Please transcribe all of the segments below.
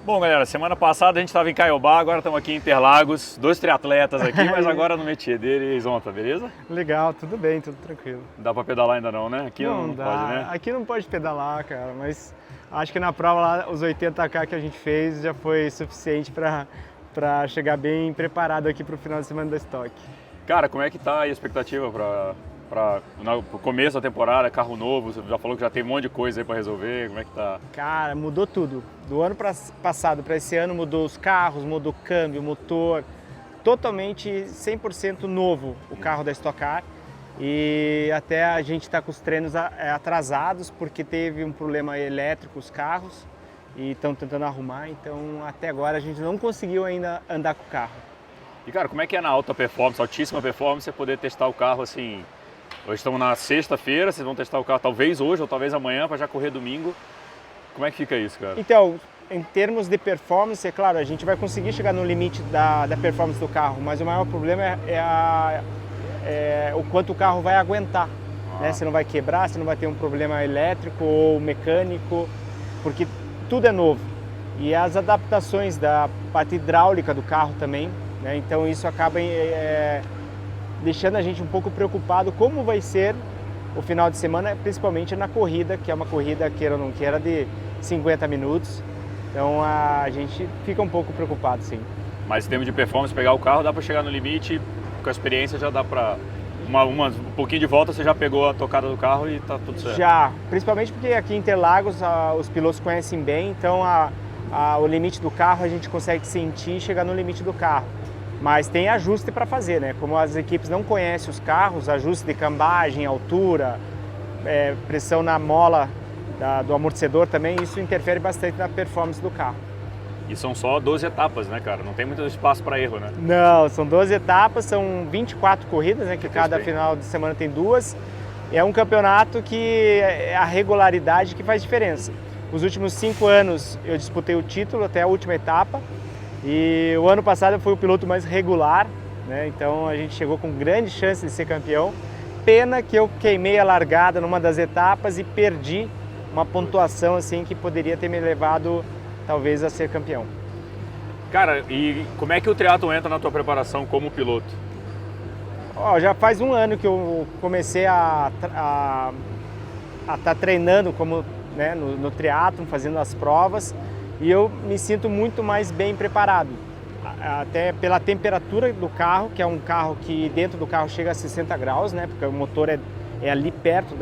Bom, galera, semana passada a gente estava em Caiobá, agora estamos aqui em Interlagos, 2 triatletas aqui, mas agora no métier dele e Zonta, beleza? Legal, tudo bem, tudo tranquilo. Não dá para pedalar ainda não, né? Aqui não dá. pode, né? Aqui não pode pedalar, cara, mas acho que na prova lá, os 80K que a gente fez já foi suficiente para chegar bem preparado aqui para o final de semana da Stock. Cara, como é que tá aí a expectativa para o começo da temporada, carro novo? Você já falou que já tem um monte de coisa aí para resolver, como é que tá? Cara, mudou tudo. Do ano passado para esse ano mudou os carros, mudou o câmbio, motor, totalmente 100% novo o carro da Stock Car. E até a gente está com os treinos atrasados porque teve um problema elétrico os carros e estão tentando arrumar, então até agora a gente não conseguiu ainda andar com o carro. E cara, como é que é na alta performance, altíssima performance, você poder testar o carro assim? Hoje estamos na sexta-feira, vocês vão testar o carro talvez hoje ou talvez amanhã para já correr domingo. Como é que fica isso, cara? Então, em termos de performance, é claro, a gente vai conseguir chegar no limite da performance do carro, mas o maior problema é o quanto o carro vai aguentar. Né? Você não vai quebrar, você não vai ter um problema elétrico ou mecânico, porque tudo é novo. E as adaptações da parte hidráulica do carro também, né? Então isso acaba deixando a gente um pouco preocupado como vai ser o final de semana, principalmente na corrida, que é uma corrida, queira ou não queira, de 50 minutos. Então a gente fica um pouco preocupado, sim. Mas em termos de performance, pegar o carro, dá para chegar no limite, com a experiência já dá para... um pouquinho de volta você já pegou a tocada do carro e tá tudo certo? Já, principalmente porque aqui em Interlagos os pilotos conhecem bem, então o limite do carro a gente consegue sentir e chegar no limite do carro. Mas tem ajuste para fazer, né? Como as equipes não conhecem os carros, ajuste de cambagem, altura, pressão na mola do amortecedor também, isso interfere bastante na performance do carro. E são só 12 etapas, né, cara? Não tem muito espaço para erro, né? Não, são 12 etapas, são 24 corridas, né? Que cada final de semana tem 2. É um campeonato que é a regularidade que faz diferença. Os últimos 5 anos eu disputei o título até a última etapa. E o ano passado eu fui o piloto mais regular, né? Então a gente chegou com grande chance de ser campeão. Pena que eu queimei a largada numa das etapas e perdi uma pontuação assim que poderia ter me levado talvez a ser campeão. Cara, e como é que o triatlon entra na tua preparação como piloto? Já faz um ano que eu comecei a estar treinando como, né, no triatlon, fazendo as provas. E eu me sinto muito mais bem preparado, até pela temperatura do carro, que é um carro que dentro do carro chega a 60 graus, né? Porque o motor é ali perto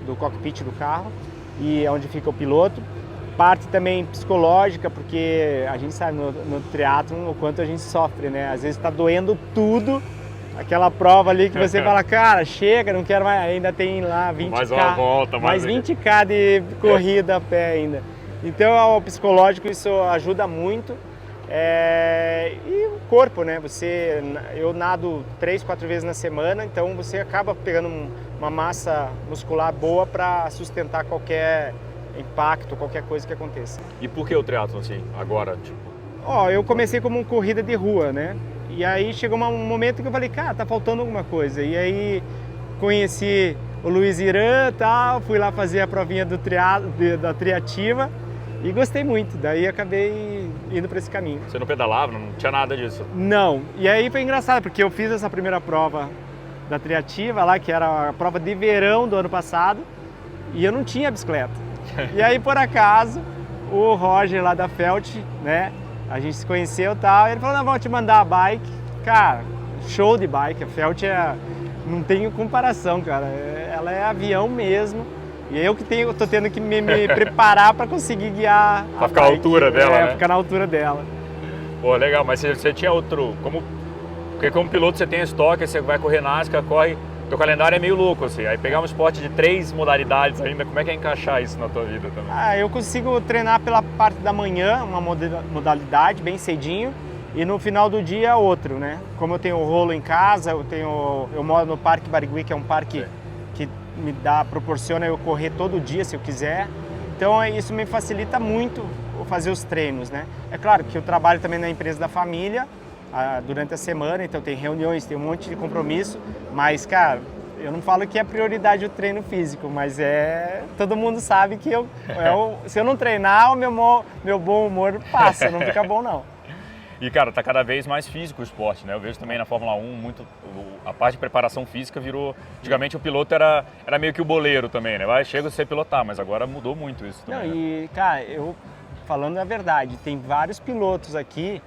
do cockpit do carro e é onde fica o piloto. Parte também psicológica, porque a gente sabe no triatlon o quanto a gente sofre, né? Às vezes está doendo tudo, aquela prova ali que você fala, cara, chega, não quero mais, ainda tem lá 20K, mais uma volta, mais 20K de corrida a pé ainda. Então, ao psicológico, isso ajuda muito. E o corpo, né? Eu nado 3, 4 vezes na semana, então você acaba pegando uma massa muscular boa para sustentar qualquer impacto, qualquer coisa que aconteça. E por que o triatlon assim, agora? Tipo? Eu comecei como corrida de rua, né? E aí chegou um momento que eu falei, cara, tá faltando alguma coisa. E aí conheci o Luiz Irã, tal, fui lá fazer a provinha da triativa. E gostei muito, daí acabei indo para esse caminho. Você não pedalava, não tinha nada disso? Não, e aí foi engraçado, porque eu fiz essa primeira prova da triativa lá, que era a prova de verão do ano passado, e eu não tinha bicicleta. E aí, por acaso, o Roger lá da Felt, né, a gente se conheceu e tal, e ele falou, não, vamos te mandar a bike. Cara, show de bike, a Felt não tem comparação, cara, ela é avião mesmo. E eu que tô tendo que me preparar para conseguir guiar pra ficar à altura dela, né? Ficar na altura dela. Pô, legal, mas você tinha outro... Porque como piloto você tem a Stock, você vai correr NASCAR, corre... Teu calendário é meio louco, assim. Aí pegar um esporte de 3 modalidades ainda, como é que é encaixar isso na tua vida também? Eu consigo treinar pela parte da manhã, uma modalidade, bem cedinho. E no final do dia, outro, né? Como eu tenho o rolo em casa, eu moro no Parque Barigui, que é um parque... que proporciona eu correr todo dia se eu quiser, então isso me facilita muito fazer os treinos, né? É claro que eu trabalho também na empresa da família durante a semana, então tem reuniões, tem um monte de compromisso, mas cara, eu não falo que é prioridade o treino físico, mas todo mundo sabe que se eu não treinar, o meu bom humor passa, não fica bom não. E, cara, tá cada vez mais físico o esporte, né? Eu vejo também na Fórmula 1 a parte de preparação física virou... Antigamente o piloto era meio que o boleiro também, né? Chega a ser pilotar, mas agora mudou muito isso também. Não, né? E, cara, falando a verdade, tem vários pilotos aqui,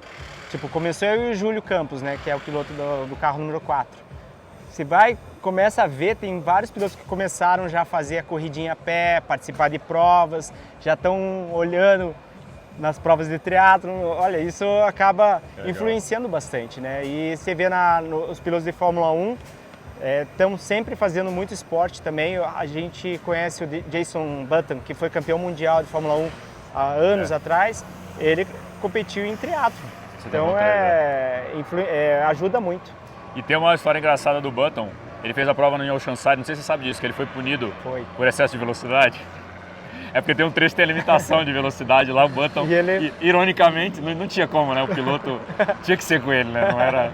tipo, começou eu e o Júlio Campos, né? Que é o piloto do carro número 4. Você começa a ver, tem vários pilotos que começaram já a fazer a corridinha a pé, participar de provas, já estão olhando nas provas de triatlon. Olha, isso acaba influenciando bastante, né? E você vê os pilotos de Fórmula 1 estão sempre fazendo muito esporte também. A gente conhece o Jason Button, que foi campeão mundial de Fórmula 1 há anos atrás. Ele competiu em triatlon. Então ajuda muito. E tem uma história engraçada do Button. Ele fez a prova no Oceanside, não sei se você sabe disso, que ele foi punido por excesso de velocidade. É porque tem um trecho que tem limitação de velocidade lá, o Button, ironicamente, não tinha como, né? O piloto tinha que ser com ele, né? Não era...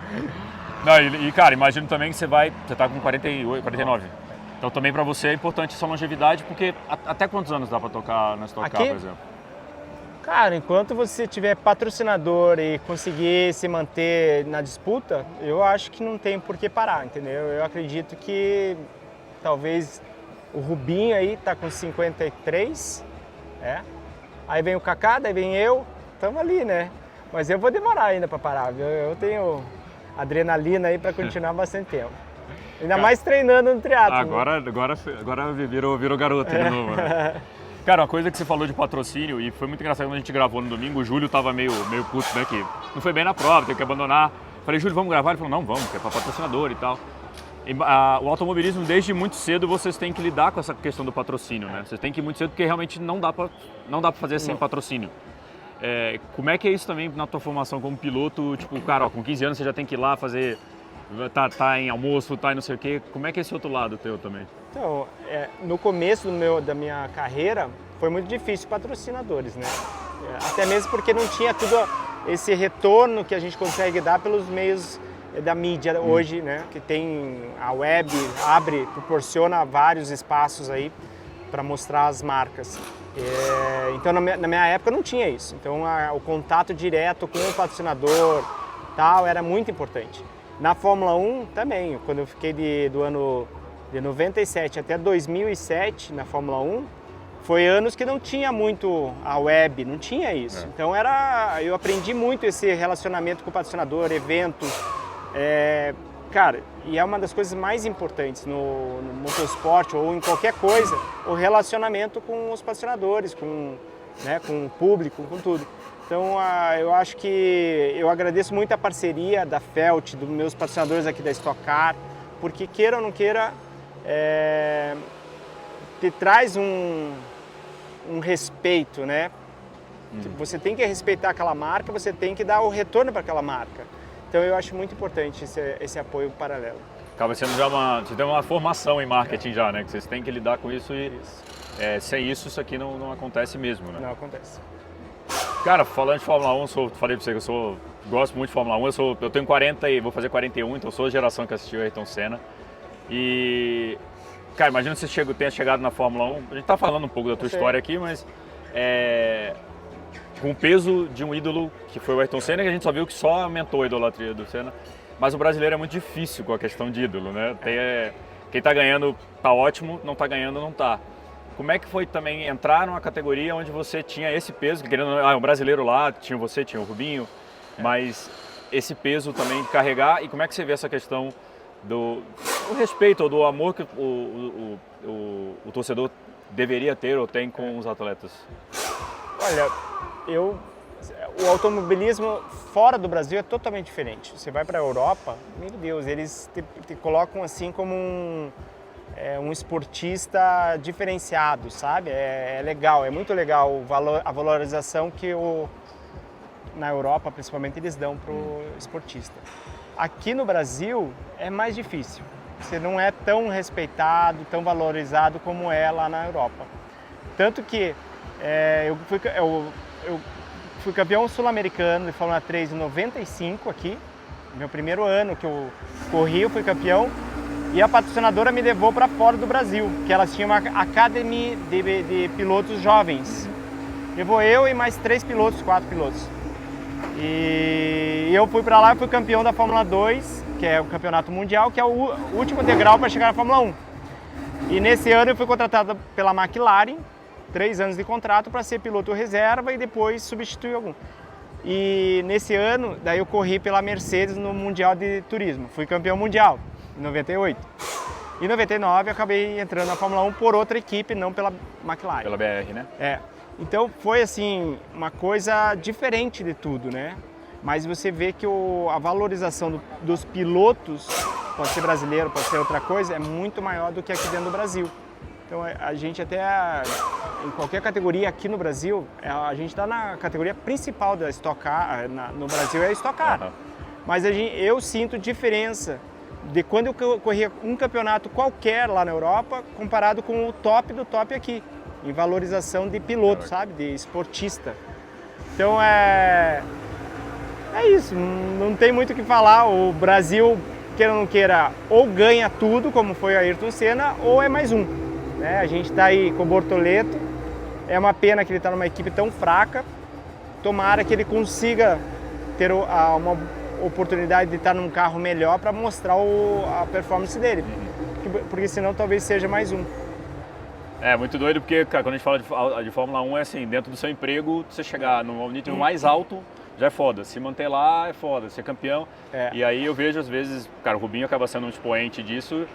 Não, cara, imagino também que você tá com 48, 49. Então também para você é importante essa longevidade, porque até quantos anos dá para tocar na Stock Car, por exemplo? Cara, enquanto você tiver patrocinador e conseguir se manter na disputa, eu acho que não tem por que parar, entendeu? Eu acredito que talvez o Rubinho aí tá com 53, aí vem o Kaká, daí vem eu, estamos ali, né? Mas eu vou demorar ainda para parar, viu? Eu tenho adrenalina aí para continuar bastante tempo. Ainda mais treinando no triatlo. Agora virou garoto de novo, né? Cara, uma coisa que você falou de patrocínio, e foi muito engraçado quando a gente gravou no domingo, o Júlio tava meio puto, né, que não foi bem na prova, teve que abandonar. Falei, Júlio, vamos gravar? Ele falou, não, vamos, que é para patrocinador e tal. O automobilismo, desde muito cedo, vocês têm que lidar com essa questão do patrocínio, né? Vocês têm que ir muito cedo, porque realmente não dá para fazer sem patrocínio. Como é que é isso também na tua formação como piloto? Tipo, cara, com 15 anos você já tem que ir lá fazer, tá em almoço, tá em não sei o quê. Como é que é esse outro lado teu também? Então, no começo da minha carreira, foi muito difícil patrocinadores, né? Até mesmo porque não tinha tudo esse retorno que a gente consegue dar pelos meios da mídia hoje, né? Que tem a web, proporciona vários espaços aí para mostrar as marcas. Então, na minha época não tinha isso. Então, o contato direto com o patrocinador tal era muito importante. Na Fórmula 1 também, quando eu fiquei do ano de 97 até 2007 na Fórmula 1, foi anos que não tinha muito a web, não tinha isso. Então eu aprendi muito esse relacionamento com o patrocinador, eventos. Cara, e é uma das coisas mais importantes no motorsport ou em qualquer coisa, o relacionamento com os patrocinadores, com o público, com tudo. Então eu acho que eu agradeço muito a parceria da Felt, dos meus patrocinadores aqui da Stock Car, porque queira ou não queira, te traz um respeito, né? Você tem que respeitar aquela marca, você tem que dar o retorno para aquela marca. Então eu acho muito importante esse apoio paralelo. Acaba sendo você tem uma formação em marketing já, né? Que vocês têm que lidar com isso e sem isso aqui não acontece mesmo, né? Não acontece. Cara, falando de Fórmula 1, falei pra você que eu gosto muito de Fórmula 1, eu tenho 40 e vou fazer 41, então eu sou a geração que assistiu a Ayrton Senna. E, cara, imagina se você tenha chegado na Fórmula 1, a gente tá falando um pouco da tua história aqui, mas com o peso de um ídolo que foi o Ayrton Senna, que a gente só viu que só aumentou a idolatria do Senna, mas o brasileiro é muito difícil com a questão de ídolo, né? Quem tá ganhando tá ótimo, não tá ganhando não tá. Como é que foi também entrar numa categoria onde você tinha esse peso, que querendo, o brasileiro lá, tinha o Rubinho, mas esse peso também de carregar, e como é que você vê essa questão do respeito ou do amor que o torcedor deveria ter ou tem com os atletas? Olha, o automobilismo fora do Brasil é totalmente diferente. Você vai para a Europa, meu Deus, eles te colocam assim como um esportista diferenciado, sabe? É legal, é muito legal a valorização que na Europa, principalmente, eles dão para o esportista. Aqui no Brasil é mais difícil. Você não é tão respeitado, tão valorizado como é lá na Europa. Tanto que eu fui campeão sul-americano de Fórmula 3 em 95 aqui. Meu primeiro ano que eu corri, eu fui campeão. E a patrocinadora me levou para fora do Brasil, que elas tinham uma academy de pilotos jovens. Levou eu e mais 4 pilotos. E eu fui para lá e fui campeão da Fórmula 2, que é o campeonato mundial, que é o último degrau para chegar na Fórmula 1. E nesse ano eu fui contratado pela McLaren, 3 anos de contrato para ser piloto reserva e depois substituir algum. E nesse ano, daí eu corri pela Mercedes no Mundial de Turismo. Fui campeão mundial em 98. Em 99 eu acabei entrando na Fórmula 1 por outra equipe, não pela McLaren. Pela BR, né? É. Então foi assim, uma coisa diferente de tudo, né? Mas você vê que a valorização dos pilotos, pode ser brasileiro, pode ser outra coisa, é muito maior do que aqui dentro do Brasil. Então a gente até, em qualquer categoria aqui no Brasil, a gente está na categoria principal da Stock Car, no Brasil é a Stock Car. Uhum. Mas eu sinto diferença de quando eu corria um campeonato qualquer lá na Europa, comparado com o top do top aqui, em valorização de piloto, sabe, de esportista. Então é isso, não tem muito o que falar. O Brasil, queira ou não queira, ou ganha tudo, como foi a Ayrton Senna, ou é mais um. A gente está aí com o Bortoleto, é uma pena que ele está numa equipe tão fraca, tomara que ele consiga ter uma oportunidade de estar num carro melhor para mostrar a performance dele, porque senão talvez seja mais um. É muito doido porque, cara, quando a gente fala de Fórmula 1 é assim, dentro do seu emprego, você chegar no nível mais alto já é foda, se manter lá é foda, ser campeão. E aí eu vejo às vezes, cara, o Rubinho acaba sendo um expoente disso.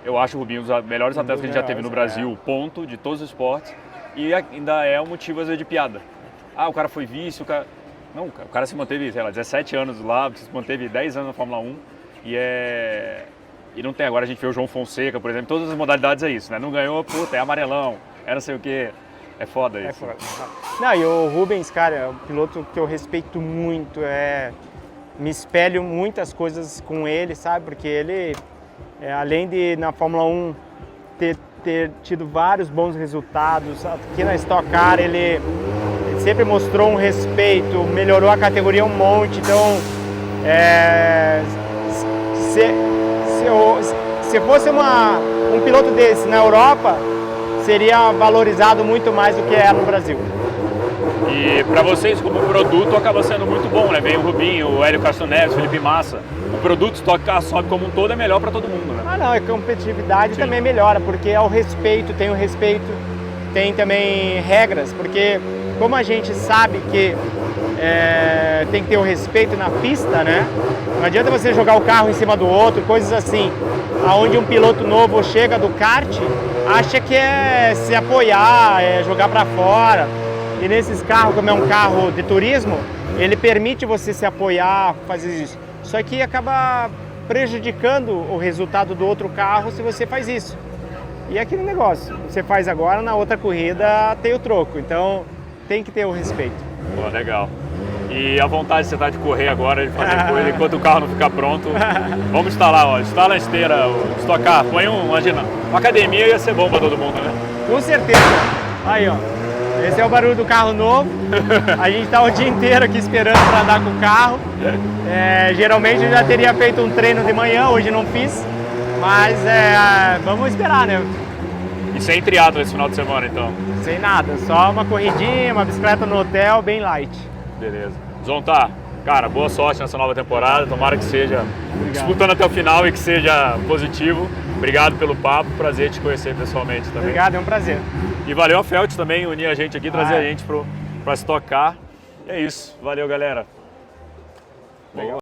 Eu acho o Rubinho um dos melhores atletas que a gente já teve no Brasil, ponto, de todos os esportes. E ainda é um motivo, às vezes, de piada. Ah, o cara foi vice, o cara... Não, o cara se manteve, sei lá, 17 anos lá, se manteve 10 anos na Fórmula 1. E não tem, agora a gente vê o João Fonseca, por exemplo, todas as modalidades é isso, né? Não ganhou, puta, é amarelão, é não sei o quê. É foda isso. É foda. Não, e o Rubens, cara, é um piloto que eu respeito muito, me espelho muitas coisas com ele, sabe? Porque ele... além de na Fórmula 1 ter tido vários bons resultados, aqui na Stock Car ele sempre mostrou um respeito, melhorou a categoria um monte, então se fosse um piloto desse na Europa, seria valorizado muito mais do que é no Brasil. E para vocês, como produto, acaba sendo muito bom, né? Vem o Rubinho, o Hélio Castro Neves, Felipe Massa. O produto Stock Car sobe como um todo é melhor para todo mundo, né? Ah, não, a competitividade também melhora, porque é o respeito, tem também regras, porque como a gente sabe que tem que ter o respeito na pista, né? Não adianta você jogar o carro em cima do outro, coisas assim, aonde um piloto novo chega do kart, acha que é se apoiar, é jogar para fora. E nesses carros, como é um carro de turismo, ele permite você se apoiar, fazer isso. Só que acaba prejudicando o resultado do outro carro se você faz isso. E é aquele negócio, você faz agora, na outra corrida tem o troco. Então tem que ter o respeito. Pô, legal. E a vontade de você tá de correr agora, de fazer coisa enquanto o carro não ficar pronto. Vamos instalar, ó, instala a esteira, Stock Car, põe imagina, uma academia ia ser bom para todo mundo, né? Com certeza. Aí, ó. Esse é o barulho do carro novo. A gente está o dia inteiro aqui esperando para andar com o carro. Geralmente eu já teria feito um treino de manhã, hoje não fiz. Mas vamos esperar, né? E sem triatlo esse final de semana, então? Sem nada, só uma corridinha, uma bicicleta no hotel, bem light. Beleza. Zonta, cara, boa sorte nessa nova temporada. Tomara que seja disputando até o final e que seja positivo. Obrigado pelo papo, prazer te conhecer pessoalmente também. Obrigado, é um prazer. E valeu a Felt também, unir a gente aqui, trazer a gente para Stock Car. E é isso, valeu galera. Legal.